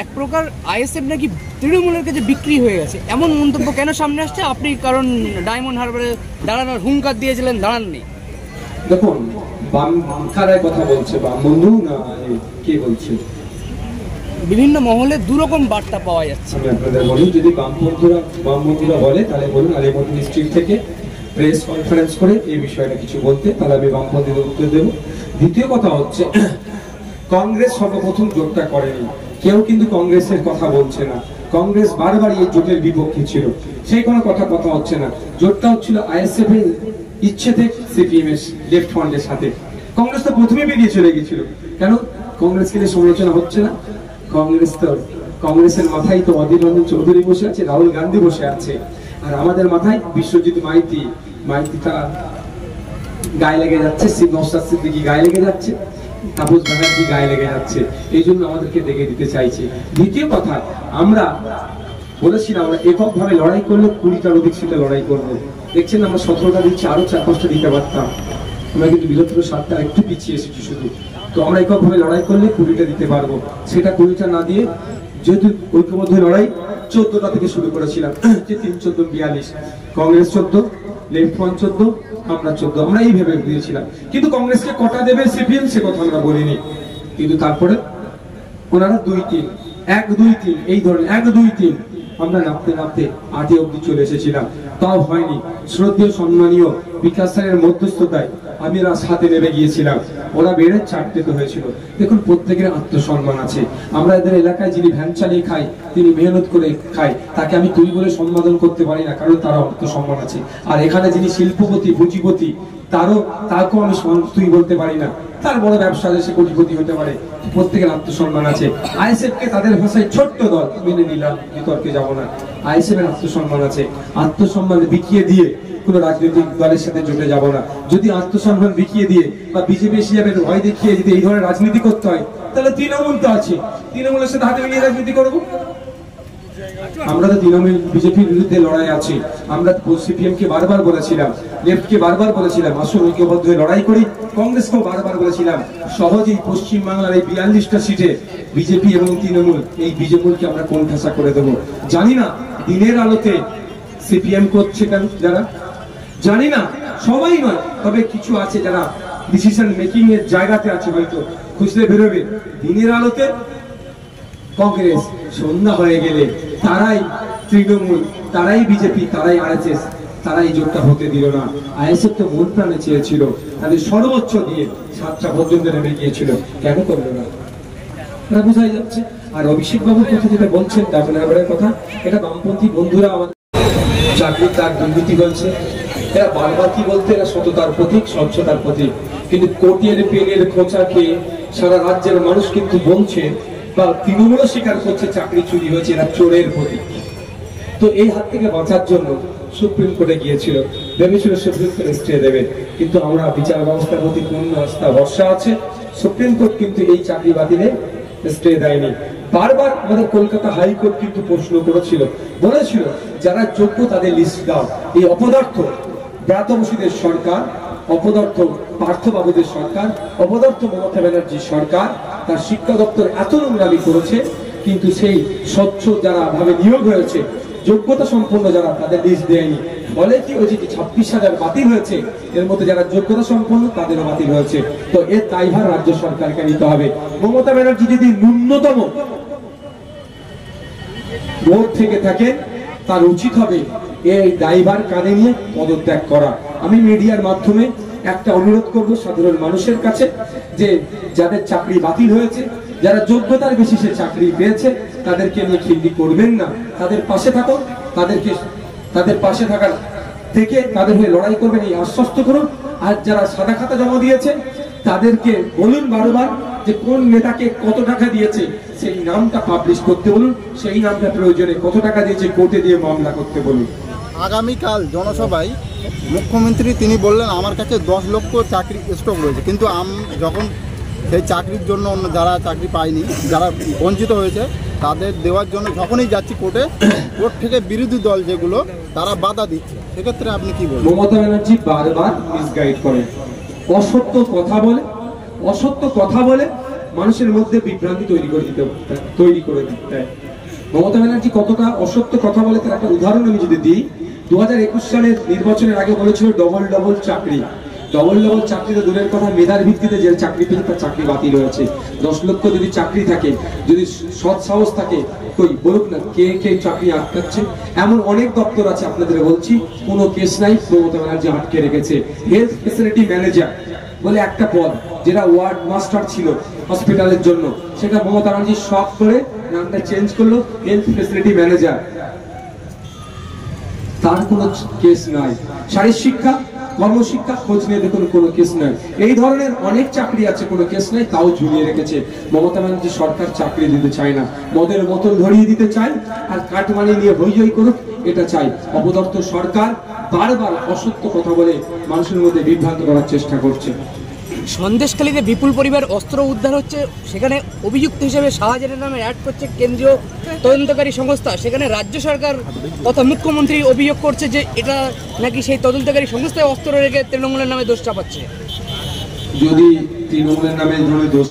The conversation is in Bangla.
এক প্রকার আইএসএফ নাকি তৃণমূলের কাছে বিক্রি হয়ে গেছে, এমন মন্তব্য কেন সামনে আসছে? আপনি কারণ ডায়মন্ড হারবারে দাঁড়ানোর হুঙ্কার দিয়েছিলেন, দাঁড়াননি। দেখুন, বাম কারায় কথা বলছে, বাম বন্ধু না কে বলছে? বিভিন্ন মহলে দুরকম বার্তা পাওয়া যাচ্ছে। আমি আপনাদের বলি, যদি বামপন্থীরা বলে তাহলে বলুন আলিমুদ্দিন স্ট্রিট থেকে প্রেস কনফারেন্স করে এই বিষয়টা কিছু বলতে, তাহলে আমি বামপন্থীদের উত্তর দেবো। দ্বিতীয় কথা হচ্ছে, কংগ্রেস সর্বপ্রথম জোটটা করেনি, কেউ কিন্তু কংগ্রেসের কথা বলছে না। কংগ্রেস বারবার এই জোটের বিপক্ষে ছিল, সেই কোনো কথা হচ্ছে না। জোটটা হচ্ছিল আইএসএফ এর ইচ্ছে থেকে সিপিএম এর লেফট ফ্রন্টের সাথে। কংগ্রেস তো প্রথমে বেরিয়ে চলে গেছিল। কেন কংগ্রেসকে নিয়ে সমালোচনা হচ্ছে না? কংগ্রেসের মাথায় তো অধীর রঞ্জন চৌধুরী বসে আছে, রাহুল গান্ধী বসে আছে, আর আমাদের মাথায় বিশ্বজিৎ মাইতিটা গায়ে লেগে যাচ্ছে, নওশাদ সিদ্দিকী গায়ে লেগে যাচ্ছে, তাপস ব্যানার্জি গায়ে লেগে যাচ্ছে। এই জন্য আমাদেরকে দেখে দিতে চাইছে। দ্বিতীয় কথা, আমরা বলেছিলাম আমরা এককভাবে লড়াই করলে 20টার অধিক সিটে লড়াই করবো। দেখছেন আমরা 17টা দিচ্ছি, আরো 4-5টা দিতে পারতাম। আমরা কিন্তু বিরোধী 7টা একটু পিছিয়ে এসেছি শুধু। তো আমরা এককভাবে লড়াই করলে 20টা দিতে পারবো। সেটা 20টা না দিয়ে, যেহেতু ঐক্যবদ্ধ লড়াই 14টা থেকে শুরু করেছিলাম, যে 3, 14, 42, কংগ্রেস 14, লেফট ফ্রন্ট 14, আমরা 14, আমরা এই ভেবে দিয়েছিলাম। কিন্তু কংগ্রেসকে কটা দেবে সিপিএম সে কথা আমরা বলিনি। কিন্তু তারপরে ওনারা 2, 3, 1, 2, 3 এই ধরনের 1, 2, 3 আমরা নাপতে 8 অবধি চলে এসেছিলাম, তাও হয়নি। শ্রদ্ধেয় সম্মানীয় বিকাশ স্যারের মধ্যস্থতায় আমি সাথে নেমে গিয়েছিলাম, ওরা বেড়ে 4টে তো হয়েছিল। দেখুন, প্রত্যেকের আত্মসম্মান আছে। আমরা এদের এলাকায় যিনি ভ্যান চালিয়ে খাই, তিনি মেহনত করে খায়, তাকে আমি তুই বলে সম্বোধন করতে পারি না, কারণ তার আত্মসম্মান আছে। আর এখানে যিনি শিল্পপতি পুঁজিপতি, তাকেও আমি তুই বলতে পারি না, তার বড় ব্যবসা আছে, সে কোটিপতি হতে পারে। প্রত্যেকের আত্মসম্মান আছে। আইএসএফ কে তাদের ভাষায় ছোট্ট দল মেনে নিলাম, বিতর্কে যাব না। আইএসএফ এর আত্মসম্মান আছে, আত্মসম্মান বিকিয়ে দিয়ে কোনো রাজনৈতিক দলের সাথে জুটে যাব না। যদি আত্মসম্মান বিকিয়ে দিয়ে বা বিজেপি হিসাবে ভয় দেখিয়ে যদি এই ধরনের রাজনীতি করতে হয়, তাহলে তৃণমূল তো আছে, তৃণমূলের সাথে হাতে মিলিয়ে রাজনীতি করবো। আমরা তো তৃণমূল বিজেপির বিরুদ্ধে লড়াই আছি। আমরা সিপিএম কে বারবার বলেছিলাম, লেফট কে বারবার বলেছিলাম, আসুন ঐক্যবদ্ধ হয়ে লড়াই করি। কংগ্রেসকেও বারবার বলেছিলাম, সহজেই পশ্চিমবাংলার এই 42টা সিটে বিজেপি এবং তৃণমূল, এই বিজেপিকে আমরা কোণঠাসা করে দেবো। জানি না দিনের আলোতে সিপিএম করছে কেন, যারা জানি না, সবাই নয়, তবে কিছু আছে যারা ডিসিশন মেকিং এর জায়গাতে আছে, হয়তো খুঁজলে বেরোবে। দিনের আলোতে কংগ্রেস, সন্ধ্যা হয়ে গেলে তারাই তৃণমূল, তারাই বিজেপি, তারাই আরএসএস, তারা এই জোটটা হতে দিল না। আইএসএফ তো মন প্রাণে চেয়েছিল, তাদের সর্বোচ্চ দিয়ে 7টা পর্যন্ত নেমে গিয়েছিল, কেন করলো না? এটা বোঝাই যাচ্ছে। আর অভিষেক বাবুর কথা যেটা বলছেন, ডাবনাগরের কথা, এটা বামপন্থী বন্ধুরা আমাদের চাকরির তার দুর্নীতি বলছে, এরা বারবার কি বলতে, এরা সততার প্রতীক, স্বচ্ছতার প্রতীক। কিন্তু কোটির পেনের খোঁচা খেয়ে সারা রাজ্যের মানুষ কিন্তু বলছে, বা তৃণমূল স্বীকার করছে চাকরি চুরি হয়েছে, এরা চোরের প্রতীক। তো এই হাত থেকে বাঁচার জন্য সুপ্রিম কোর্টে গিয়েছিল, ভেবেছিল সুপ্রিম কোর্ট স্টে দেবে। কিন্তু আমরা বিচার ব্যবস্থার প্রতি পূর্ণ আস্থা ভরসা আছে, সুপ্রিম কোর্ট কিন্তু এই চাকরি বাতিলে স্টে দেয়নি। বারবার আমাদের কলকাতা হাইকোর্ট কিন্তু প্রশ্ন করেছিল, বলেছিল যারা যোগ্য তাদের লিস্ট দাও। এই অপদার্থ ব্রাত্য বসুদের সরকার, অপদার্থ পার্থবাবুদের সরকার, অপদার্থ মমতা ব্যানার্জির সরকার তার শিক্ষা দপ্তর এত নোংরামি করেছে, কিন্তু সেই স্বচ্ছ যারা ভাবে নিয়োগ হয়েছে, যোগ্যতা সম্পন্ন যারা, তাদের লিস্ট দেয়নি। ফলে কি হয়েছে, 26,000 বাতিল হয়েছে, এর মধ্যে যারা যোগ্যতা সম্পন্ন তাদেরও বাতিল হয়েছে। তো এর দায়ভার রাজ্য সরকারকে নিতে হবে। মমতা ব্যানার্জি যদি ন্যূনতম বোর্ড থেকে থাকেন, তার উচিত হবে এই দায়ভার কাঁধে নিয়ে পদত্যাগ করা। আমি মিডিয়ার মাধ্যমে একটা অনুরোধ করব সাধারণ মানুষের কাছে, যে যাদের চাকরি বাতিল হয়েছে, যারা যোগ্যতার বেশিসে চাকরি পেয়েছে, তাদেরকে নিয়ে খিল্লি করবেন না, তাদের পাশে থাকো, তাদের পাশে থাকার থেকে তাদের হয়ে লড়াই করবেন, এই আশ্বস্ত করুন। আর যারা সাদা খাতা জমা দিয়েছে, তাদেরকে বলুন বারবার যে কোন নেতাকে কত টাকা দিয়েছে, সেই নামটা পাবলিশ করতে বলুন, সেই নামটা প্রয়োজনে কত টাকা দিয়েছে কোর্টে দিয়ে মামলা করতে বলুন। আগামীকাল জনসভায় মুখ্যমন্ত্রী তিনি বললেন আমার কাছে 10 লক্ষ চাকরি স্টক রয়েছে, কিন্তু যখন সেই চাকরির জন্য অন্য যারা চাকরি পায়নি, যারা বঞ্চিত হয়েছে, তাদের দেওয়ার জন্য যখনই যাচ্ছি কোর্টে, কোর্ট থেকে বিরোধী দল যেগুলো তারা বাধা দিচ্ছে, সেক্ষেত্রে আপনি কি বলবেন? মমতা ব্যানার্জি বারবার মিসগাইড করেন, অসত্য কথা বলে মানুষের মধ্যে বিভ্রান্তি তৈরি করে দিতে। মমতা ব্যানার্জি কতটা অসত্য কথা বলে তার একটা উদাহরণ আমি যদি দিই, 2021 সালের নির্বাচনের আগে বলেছিল ডবল চাকরি। ডবল চাকরিতে দূরের কথা, মেধার ভিত্তিতে যে চাকরি পেয়েছে তার চাকরি বাতিল হয়েছে। 10 লক্ষ যদি চাকরি থাকে, যদি সৎ সাহস থাকে, কই বলুক না কে চাকরি আটকাচ্ছে। এমন অনেক দপ্তর আছে আপনাদের বলছি, কোনো কেস নাই, মমতা ব্যানার্জি আটকে রেখেছে। হেলথ ফেসিলিটি ম্যানেজার বলে একটা পদ, যেটা ওয়ার্ড মাস্টার ছিল হসপিটালের জন্য, সেটা মমতা ব্যানার্জি শখ করে নামটা চেঞ্জ করলো হেলথ ফেসিলিটি ম্যানেজার, তার কোনো কেস নাই। শারীরিক শিক্ষা, কর্মশিক্ষা, খোঁজ নিয়ে দেখুন কোনো কেস নাই। এই ধরনের অনেক চাকরি আছে, কোনো কেস নাই, তাও ঝুলিয়ে রেখেছে। মমতা ব্যানার্জি সরকার চাকরি দিতে চায় না, মদের বোতল ধরিয়ে দিতে চায় আর কাটমানি নিয়ে হই করুক, এটা চাই। অপদর্থ সরকার বারবার অসত্য কথা বলে মানুষের মধ্যে বিভ্রান্ত করার চেষ্টা করছে। সন্দেশখালীতে বিপুল পরিমাণ অস্ত্র উদ্ধার হচ্ছে, সেখানে অভিযুক্ত হিসেবে শাহজাহানের নামে অ্যাড করছে কেন্দ্রীয় তদন্তকারী সংস্থা। সেখানে রাজ্য সরকার তথা মুখ্যমন্ত্রী অভিযোগ করছে যে এটা নাকি সেই তদন্তকারী সংস্থায় অস্ত্র রেখে তৃণমূলের নামে দোষ চাপাচ্ছে। যদি তৃণমূলের নামে এই ধরনের দোষ